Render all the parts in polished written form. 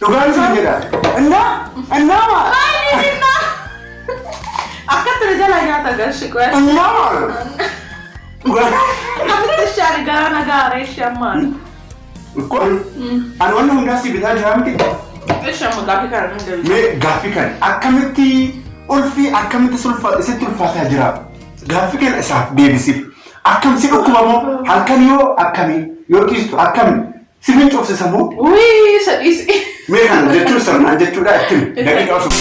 Dhugaan siin jedha. Annaa akka ture jala nyaata garshi qoe. Dhugaan. Akka shaari gara nagaaree shamaan. Kun an wannan hundaa si bitaa jira miti. Shamma gaaffii kana hin deebisu. Mee gaaffii kan akkamitti ulfi akkamitti sitti ulfaataa jira. Gaaffii kana isaaf deebisiif. Akkam si dhukkubamoo halkan yoo akkamii yoo kiistu akkami sifin cobsisamoo. Wii sadhiisi. Mee kana jechuun sirnaan jechuudha ittiin daqiiqaa osoo.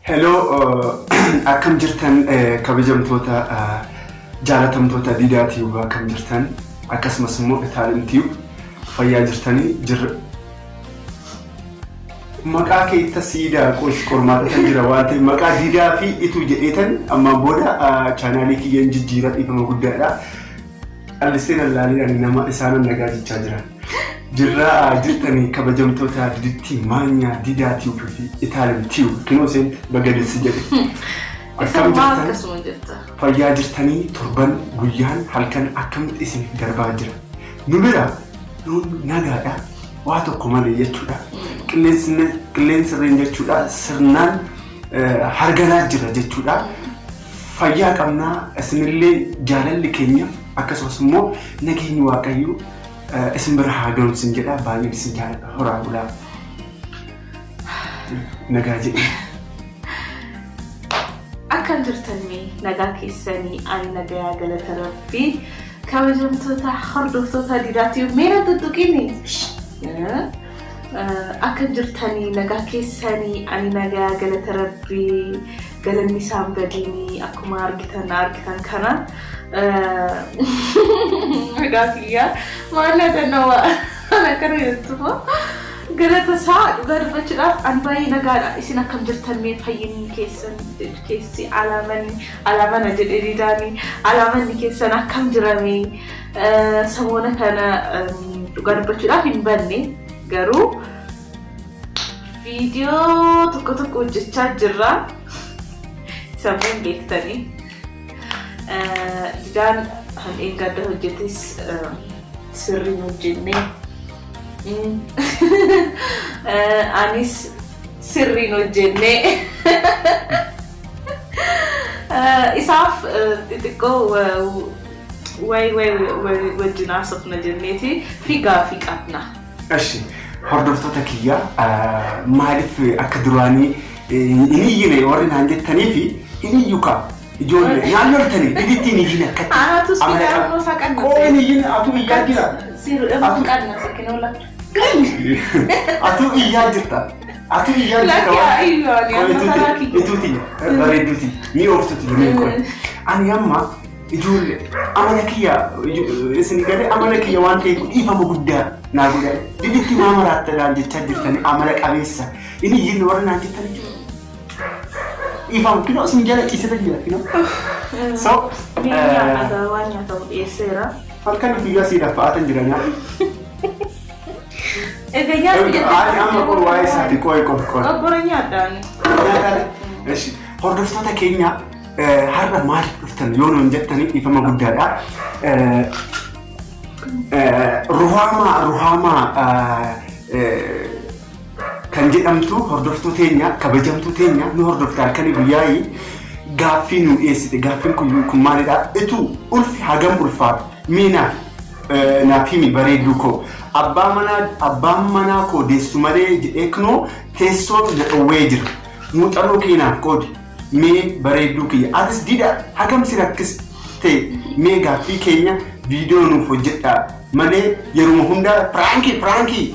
Hello, akkam jirtan kabajamtoota jaalatamtoota Diidaa Tiyuub akkam jirtan akkasumas immoo Itaalin Tiyuub fayyaa jirtanii jirra. Maqaa kee itti siidaa qormaata kan jira waan ta'eef maqaa Diidaa fi Ituu jedheetan amma booda chaanaalii kiyyaan jijjiira dhiifama guddaadha. Alliseen allaaliidhaan nama isaanan nagaa jechaa jiran. Jirra jirtanii kabajamtoota Diditti Maanyaa Diidaa Tiyuub fi Itaalin Tiyuub kinoo seent bagadessi jedhe. Akkam jirtan fayyaa jirtanii torban guyyaan halkan akkamitti isin darbaa jira. Nu bira nuun nagaadha waa tokko malee jechuudha. Qilleensirreen jechuudha sirnaan harganaa jira jechuudha. Fayyaa qabnaa isinillee jaalalli keenyaaf akkasumas immoo nageenyi waaqayyoo isin bira haa ga'u sin jedha baay'een isin jaalladha horaa bulaa nagaa jedhe. Akkam jirtanii nagaa keessanii ani nagaa galata rabbii kabajamtoota hordoftoota Diidaa Tiyuub meera tuttuqini. Akkam jirtanii nagaa keessanii ani nagaa galata rabbii galanni isaan gadiini akkuma argitan kana. Gaafiya maalata nawa kana jettumo galata saa dhugaa dubbachuudhaaf ani baay'ee nagaadha isin akkam jirtan mee fayyinni keessi alaamana jedhee Diidaani alaamanni keessan akkam jirame samoona kana dhugaa dubbachuudhaaf hin banne garuu viidiyoo tokko hojjechaa jirra sammeen beektanii. Diidaan handheen gadda hojjetes sirriin hojjenne anis sirriin hojjenne isaaf xixiqqoo wajjin haasofna jenneeti fi gaaffii qabna. Eshi hordoftoota kiyyaa maaliif akka duraanii hin iyyine warri naan jettanii fi hin iyyukaa. Ijoollee naannoo tani Didittiin iyyina akkatti. Anaatu sibiilaa moosaa qannase. Qoon iyyina atu iyyaa jira. Siruudhaan qannase kinoola. Atu iyyaa jirta. Ituuti bareedduuti ni ooftuti ni qoon. Ani amma ijoollee amala kiyya isin galee amala kiyya waan ta'eef dhiifama guddaa naa godhan. Diditti maamaraatadhaan jechaa jirtanii amala qabeessa. Inni iyyinni warra naan jettanii jiru. Ifam kino sinjala kisah dia kino. So, ada wanya tahu esera. Halkan juga sih dapatan jiranya. Kayaknya ada yang mau kuai saat koi. Gorengnya ada nih. Eshi, hordoftoota keenya har'a maal dhuftan yoo nuun jettanii ifama guddaadha. Ruhama kan jedhamtu hordoftuu teenya kabajamtuu teenya nu hordoftaa halkanii guyyaa'ii gaaffii nu dhiyeessite gaaffiin kun maalidha Ituu ulfi hagam ulfaatu miinaaf naaf himi bareedduu koo abbaan manaa koo deessu malee jedhee kunoo teessoo na dhowwee jira muuxannoo keenyaaf qoodi mee bareedduu kiyya atis Diidaa hagam si rakkiste mee gaaffii keenya viidiyoo nuuf hojjedhaa malee yeruma hundaa pirankii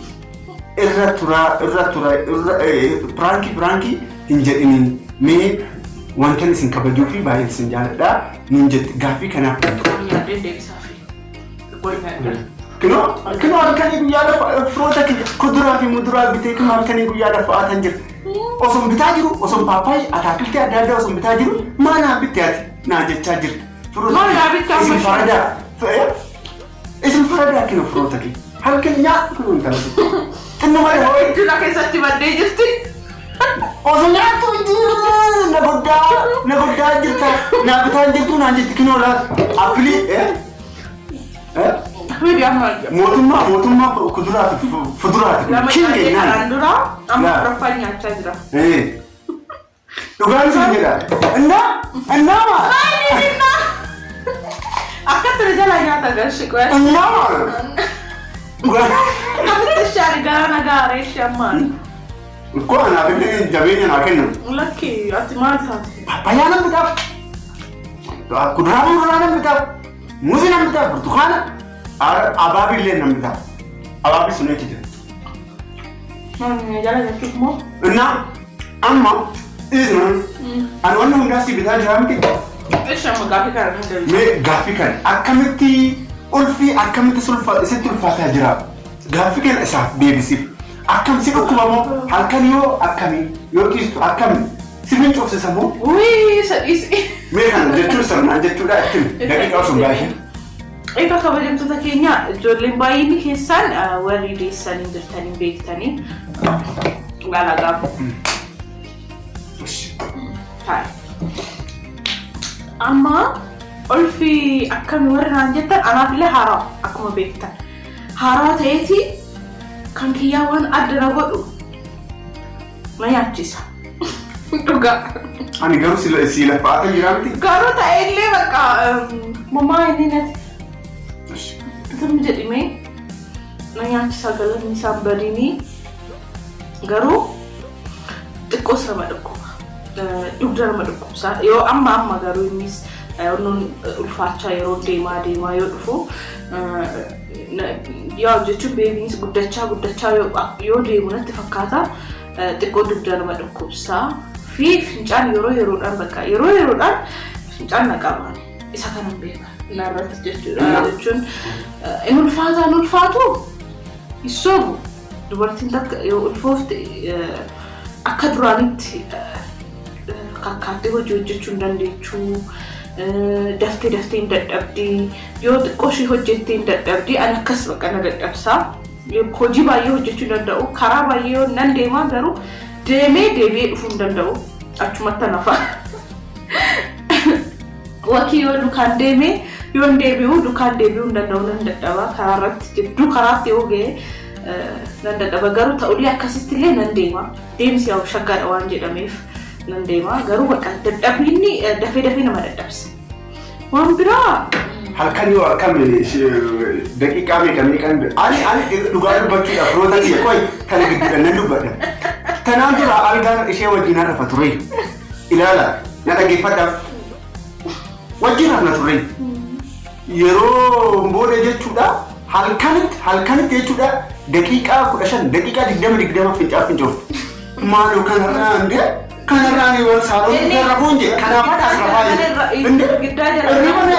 irra tura pranki hin jedhinin mee wantan isin kabajuu fi baay'ee isin jaalladha nuun jette gaaffii kanaaf kino halkanii guyyaa firoota kuduraa fi muduraa bitee kino halkanii guyyaa lafa'aatan jira osoo bitaa jiru osoo paappaayii ataakiltii adda addaa osoo bitaa jiru maanaa bittee ati naa jechaa jirti maanaa bittaa isin faradaa فردا كنا فروتك هل كن يا كنون تلو إنه ما هو جونا كيساتي بدي جستي أصلاً تودي نقدا جرتا نابتان جرتو نانجت كنولا أبلي حبيبي عمال موتما كدرات فدرات لما كين يجي جنان عندنا أما رفعني عالشجرة إيه دوغان سنجدا إنما أكتر رجال هياتا قرشك وين إنما دوغان كم تشاري قرانا قاريش أمان كو أنا بدي جبيني أنا كنا لكي أتمال ثاني بيانا بتاع كدرام كدرام بتاع موزنا بتاع برتقالة أبابي اللي نبتاع أبابي سنة كده ما جالس أشوف مو إنما أما إذن أنا وانا مدرسي بتاع جامعتي إيش أما قافي كارن مي غافي كان أكملتي ألفي أكملتي سلفا ست الفاتحة جرا غافي كان إساف بيبسي أكمل سيكو كمامو هل كان يو أكمل يو كيستو أكمل سيفين شوف سسمو وي سئيس مي كان جتشو سرنا جتشو دا أكمل دقيقة أصلا باهي إيه بقى بدهم تذكرني جولين بايني كيسان وريدي سان إندرتاني بيكتاني لا قام هاي أما ألفي أكمل ورنا عن جدا أنا في اللي حرام أكمل بيكتان حرام تيتي kan kiyawan adana godu ma yaachisa duga ani garu sila faata jiraamti garu ta elle baka mama inni net tum jedime ma yaachisa galan nisam badini garu tikko sama dukku dugdar ma dukku sa yo amma garu innis non ulfacha yero dema yo dufu يا جتشو بيبيز قدتشا يو ديمونة تفكاتا تقول دبدان ما دكوبسا في فنجان يرو دان بكا يرو دان فنجان نقابان إسا كان بيكا نارت جتشون إنو الفاتو يسوبو دوبارتين تك يو الفوفت أكادرانيت كاكاتي هو جتشون دان ديشو دفتي ندبدي يود قوشي هجتي ندبدي أنا كسبك أنا ندبسا يبخوجي بايو هجتي ندبو كارا بايو ننديما دارو ديمي فندندو أجمعتا نفا وكي يو دكان ديمي يون ديبيو دكان ديبيو ندندو ندبا كارات جدو كارات يوغي ندبا غارو تقولي أكاسستلي ننديما ديمسي أو شغال أوانجي دميف ننديما غارو بكا دبيني دفي نما دبس وامبرا هل كان يو أكمل دقيقة مي كان أنا دوغار بكي أفروتا كي كوي كان جدا نلوبا تناظر ألغار إشي وجينا رفتوري إلا لا نتاقي فتا وجينا رفتوري يرو مبودة جتشودا هل كانت جتشودا دقيقة كدشان دقيقة دقدام فنجوف مالو كان رانده كان راني والسالون كان رفونجي كان أفاد أسرفاي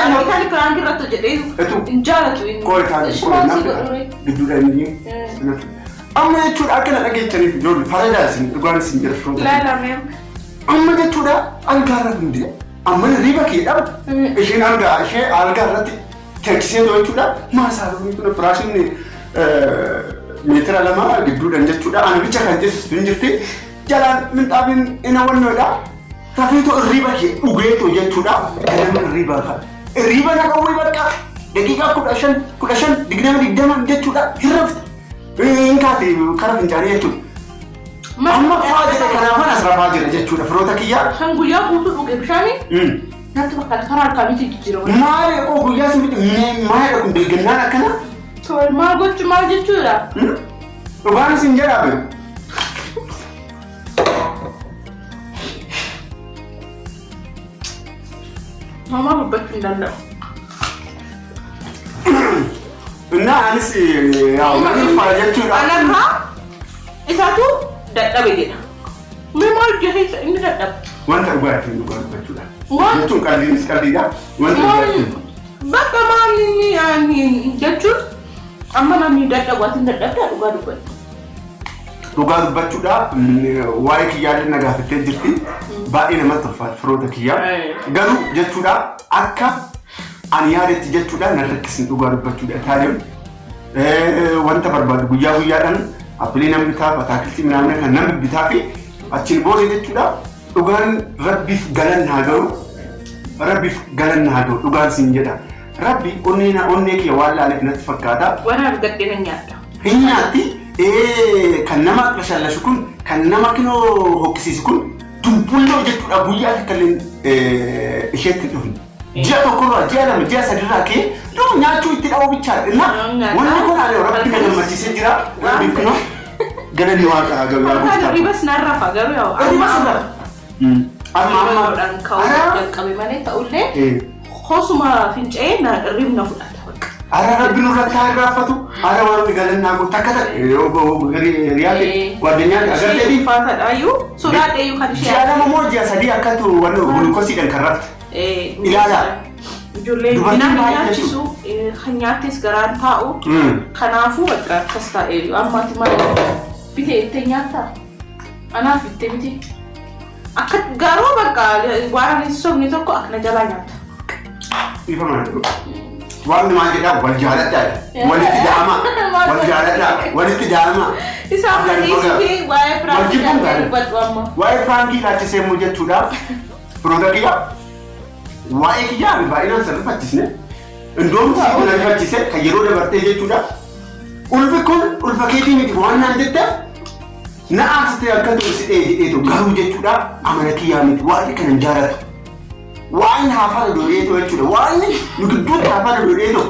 أنا كان كرانكي راتو جديد إنجالتو كوي كان بدون أني أما يجود أكل أجل تري في جول فردا سن تقول سنجر فروت لا ميم أما يجود ألقارا عندي أما الريبا كي أب إيشين ألقى إيش ألقارا تكسين دو يجود ما سالوني كنا فراشين متر لما بدون أن يجود أنا بيجا كان جالس بنجرتي جالان من تابين إنا ونودا تفيتو الريبا كي أوجيتو يجود كلام الريبا نقوي بكا دقيقة كوداشن دقدام يجود هرفت إنكاتي كارف إنجاري يجود أما فاجر كلامنا أسرع فاجر يجود فروتك يا هنقوليا قوتو لوجي بشامي ناتو بقى القرار كاميتي جيرو ما يقول يا سميت ما يكون بالجنان كنا طول ما قلت ما جتولا وبانا سنجرا بن ما ببكين دلنا أنا يا ما فاجر أنا ها إساتو دتة بيجينا ما جهيز إني دتة وانت أقولك بتشولا وانتم كذي ده وانت بقى ما يعني جتشو أما نامي دتة واتين دتة dhugaa dubbachuudha waa'ee kiyyaallee nagaa fittee jirti baay'ee namatti ulfaata firoota kiyyaa garuu jechuudha akka ani yaadetti jechuudha na rakkisin dhugaa dubbachuudha taa'ee wanta barbaadu guyyaa guyyaadhaan appilii namni bitaa bataakiltii midhaan kan namni bitaa fi achiin booda jechuudha dhugaan rabbiif galanni haa ga'u rabbiif galanni haa ga'u dhugaan siin jedha rabbi onnee kee waan laaleef natti fakkaata waan argadhee nan nyaadha hin nyaatti kan nama qashallashu kun kan nama kinoo hoqqisiisu kun dumbulloo jechuudha guyyaa akkalleen isheetti dhufne ji'a tokkorraa ji'a lama ji'a sadirraa kee doo nyaachuu itti dha'uu bichaadha wanni kun ani rabbi na gammachiisee jira rabbiif kinoo galanni waaqa haa ga'u yaa gooftaa ribas narrafa garuu yaa amma jalqabe malee ta'ullee hosuma finca'ee ribna fudhata ara rabbi nurratti haa irraanfatu ara waan galannaa gootu akka ta'e riyaate guadanyaan agartee faatadhaayyuu sodaadheeyyuu kan ishee ji'a lama moo ji'a sadii akkatu wanni gulukoosiidhaan kan rafte ilaalaa ijoollee midhaan nyaachisu kan nyaattes garaan taa'u kanaafuu bakka akkas taa'eeyyuu ammaati maal bitee itti nyaattaa anaaf itti miti akka garuu bakka waan ani sobni tokko akkana jalaa nyaata ifa mana waan maal jedhaa wal jaaladhaa walitti da'ama wal jaaladhaa walitti da'ama isaan maliisifi waa'ee pirankii darbadhu amma waa'ee pirankii laachisee immoo jechuudha firoota kiyya waa'ee kiyyaa baay'inaan sirrifachiisne indoomsi kun arifachiise kan yeroo dabartee jechuudha ulfi kun ulfa keetii miti waan naan jetteef na aarsitee akka tursidhee jedheetu garuu jechuudha amana kiyyaa miti waan kanan jaalatu waan haafara dhodheetu jechuudha waan nu gidduutti haafara dhodheetu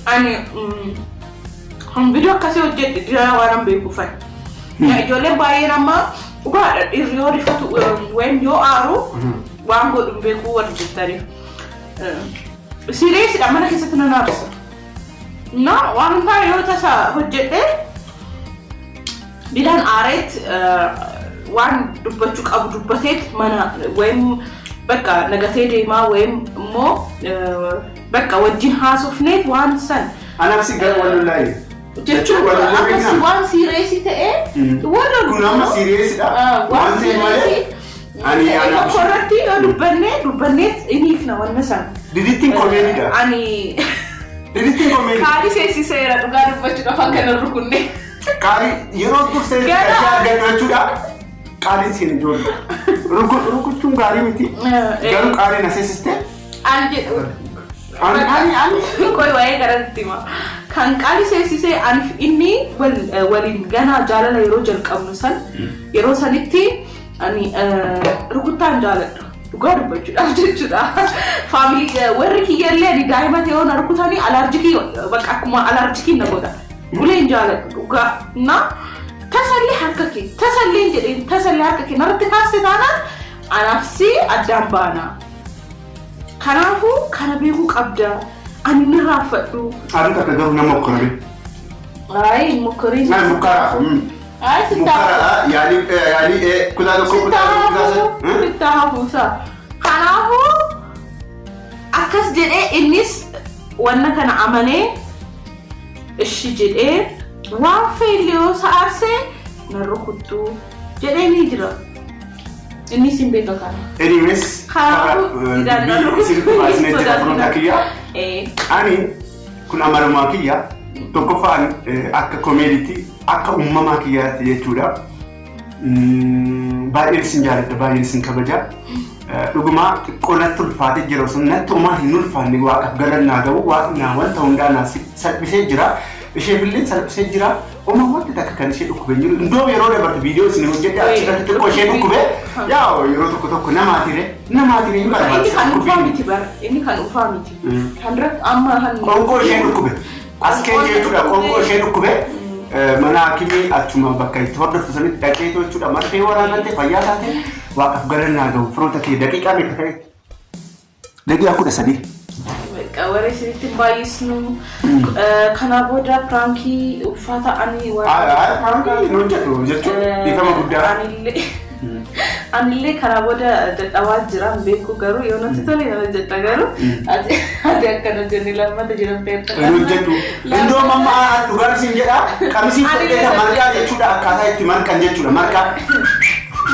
ani kan viidiyoo akkasii hojjedhe diraa waan beekuufan ijoolleen baay'een amma dhugaadha dhiirri yoo rifatu wayin yoo aaru waan godhu beekuu wal jettanii sireesidha mana keessatti nan aarsa na waan hundaa yoo tasa hojjedhe bidaan aareet waan dubbachuu qabu dubbateet mana wayin bakka nagatee deemaa wayin immoo bakka wajjin haasofneet waan san anabsi gara walullaayi jechuun akkasi waan sireesii ta'ee kun amma sireesidha waan ta'e malee ani korratti yoo dubbanneet iniifna wanna san didittiin komeedidha ani didittiin komeedii kaadhi seesiseera dhugaa dubbachuudhaaf akka nan rukunne kaadhi yeroo dursee gadhachuudha qaaliin siin ijoollee rukuchuun gaarii miti garuu qaaliin aseesiste ani jedhu koi waa'ee garatti hima kan qaali seesisee ani inni waliin ganaa jaalala yeroo jalqabnu san yeroo sanitti ani rukuttaan jaaladha dhugaa dubbachuudhaaf jechuudha faamilii warri kiyyallee ani daa'ima ta'ee oon rukutanii alaarjikii bakka akkuma alaarjikiin na godha uleen jaaladha dhugaa na tasalli harka kee tasalliin jedheen tasalli harka kee narratti kaaste taanaan anaafsi addaan baana kanaafuu kana beekuu qabda ani ni raafadhu ani takka garuu nama okkorame ay mokkoriin ay mukkara yaali kutaano kutaano ittaafuusa kanaafuu akkas jedhee innis wanna kana amanee ishi jedhee waan feeliyoo sa'aarsee na rukuttu jedhee ni jira inni sin beeka kana anyways ani kun amaramaa kiyya tokkoffaan akka komeeditii akka uumamaa kiyyaatti jechuudha baay'een sin jaaladha baay'een sin kabaja dhugumaa xiqqoonatti ulfaatee jira sun natti uumaa hin ulfaanne waaqaaf galannaa ga'u waaqnaa wanta hundaanaa salphisee jira isheefillee salphisee jira uumamatti takka kan ishee dhukkubee jiru indoo yeroo dabarte viidiyoo isin hojjedhe achirratti xiqqoo ishee dhukkubee yaa yeroo tokko namaatiire hin barbaachisa inni kan dhufaa miti bara inni kan dhufaa miti handrak amma han qoonqoo ishee dhukkube as kee jechuudha qoonqoo ishee dhukkube mana hakimii achuma bakka itti hordoftu sanitti dhaqee jechuudha marfee waraanante fayyaa taate waaqaaf galannaa ga'u firoota kee daqiiqaa meeqa ta'e daqiiqaa 13 warri isinitti baay'isnu kana booda pirankii uffata ani pirankii nu hojjetu jechuun dhiifama guddaa anillee kana booda dadhabaa jiran beeku garuu yoo natti tole nama jedha garuu ati akkana jenni lammata jiran ta'e nu hojjetu indoo mamma dhugaan isin jedha qabisiin fudheeta marqaa jechuudha akkaataa itti marqan jechuudha marqaa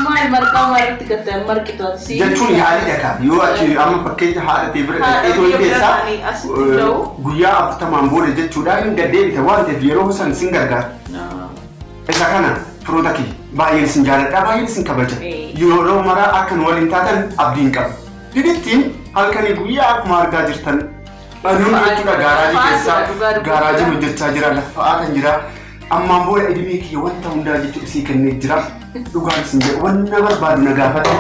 Maal marqaa maalitti gatta marqitoota si. Jechuun yaali dhagaa yoo achi amma fakkeenya haadha ta'e bira dhaqeetoo keessaa guyyaa 40 booda jechuudha inni gaddeebite waan ta'eef yeroo san sin gargaara. Isa kana firoota kee baay'een sin jaalladha baay'een sin kabaja yeroo maraa akka nu waliin taatan abdiin qaba. Didittiin halkanii guyyaa akkuma argaa jirtan aduun jechuudha gaaraajii keessaa gaaraajii hojjechaa jira lafa'aa kan jira. Amma booda idimee kiyya wanta hundaa jechuudha sii kennee jira. Dhugaan sin jedhu wanna barbaadu na gaafatu.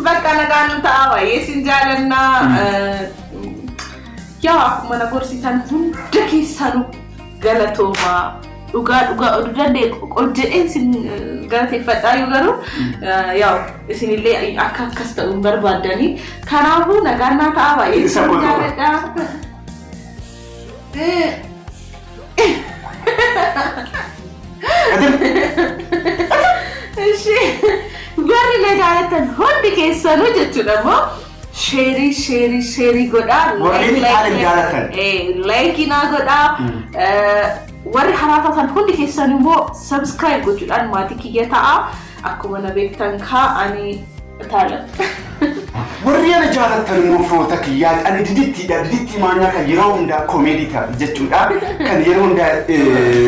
Bakka nagaan nu ta'a baay'ee sin jaalannaa. Yaa akkuma na gorsitan hunda keessanuu galatoomaa. Dhugaa oduu danda'e jedheen sin galateeffadhaa yoo garuu yaa isinillee akka akkas ta'uun barbaadanii kanaafuu nagaan naa ta'a baay'ee sin jaalladhaa. Warri na jaalatan hundi keessanuu jechuudha immoo sheerii godhaa laayikii naa godhaa warri haraafatan hundi keessan immoo subscribe gochuudhaan maatii kiyya ta'a akkuma na beektan kaa'anii taalan. Warri ana jaalatan immoo firoota kiyyaa ani didittii maanyaa kan yeroo hundaa koomeedii ta'a jechuudha kan yeroo hundaa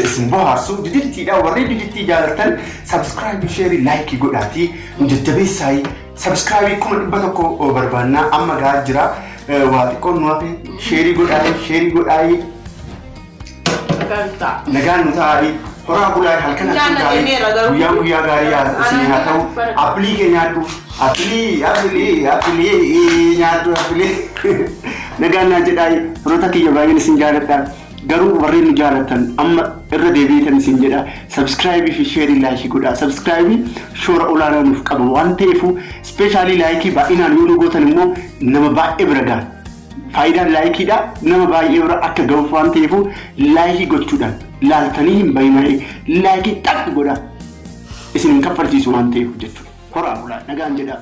isin bohaarsu didittiidha warri didittii jaalatan subscribe sheerii laayikii godhaatii jajjabeessaayi subscribe kuma 100 barbaannaa amma gahaa jira waa xiqqoon nu hafe sheerii godhaayi nagaan nu ta'aayi horaa bulaa halkan gaarii guyyaa gaarii isin haa ta'u appilii kee nyaadhu appilii nyaadhu nagaan naa jedhaayi firoota kiyya baay'een isin jaalladha garuu warreen nu jaalatan amma irra deebiitan isin jedha subscribe fi share laayikii godhaa subscribe shoora olaanaa nuuf qaba waan ta'eef specially laayikii baay'inaan yoo gootan immoo nama baay'ee bira ga'a. Faayidaan laayikiidha nama baay'ee bira akka ga'uuf waan ta'eef laayikii gochuudhaan laaltanii hin baay'inaan laayikii xaq godhaa isin hin kaffalchiisu waan ta'eef jechuudha. Horaa bulaa nagaan jedhaa.